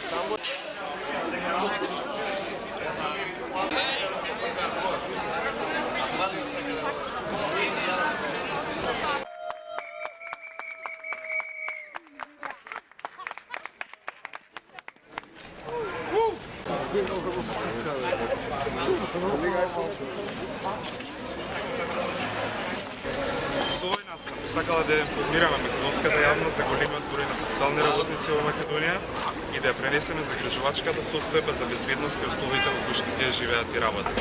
Со овој настан сакала да информираме македонската јавност за големиот број на сексуални работници во Македонија и да ја пренесеме загрижувачката состојба за безбедност и условите во кои што тие живеат и работат.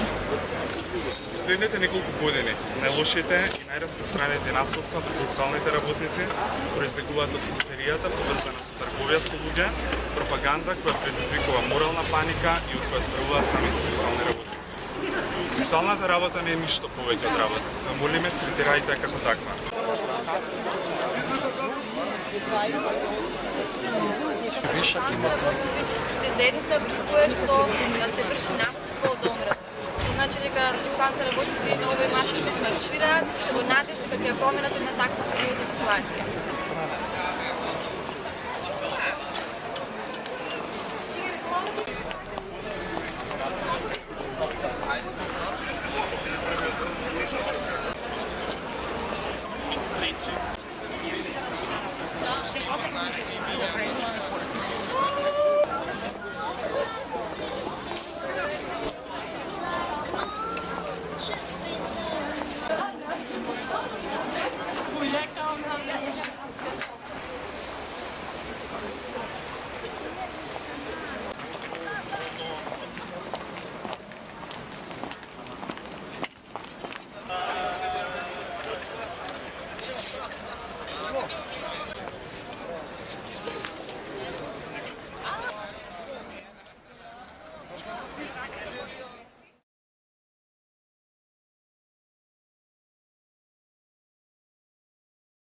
Последните неколку години најлошите и најраспространените насилства при сексуалните работници произлегуваат од хистеријата поврзана со трговија со луѓе, пропаганда која предизвикува морална паника и од која стравуваат самите сексуални работници. Сексуалната работа не е ништо повеќе од работа. Но молиме, третирајте како таква. Се заедница прискуе што да се врши насилство од омраза. Значи дека сексуалните работници на овој масови што маршираат во надежда дека ќе променат една таква сериозна ситуација.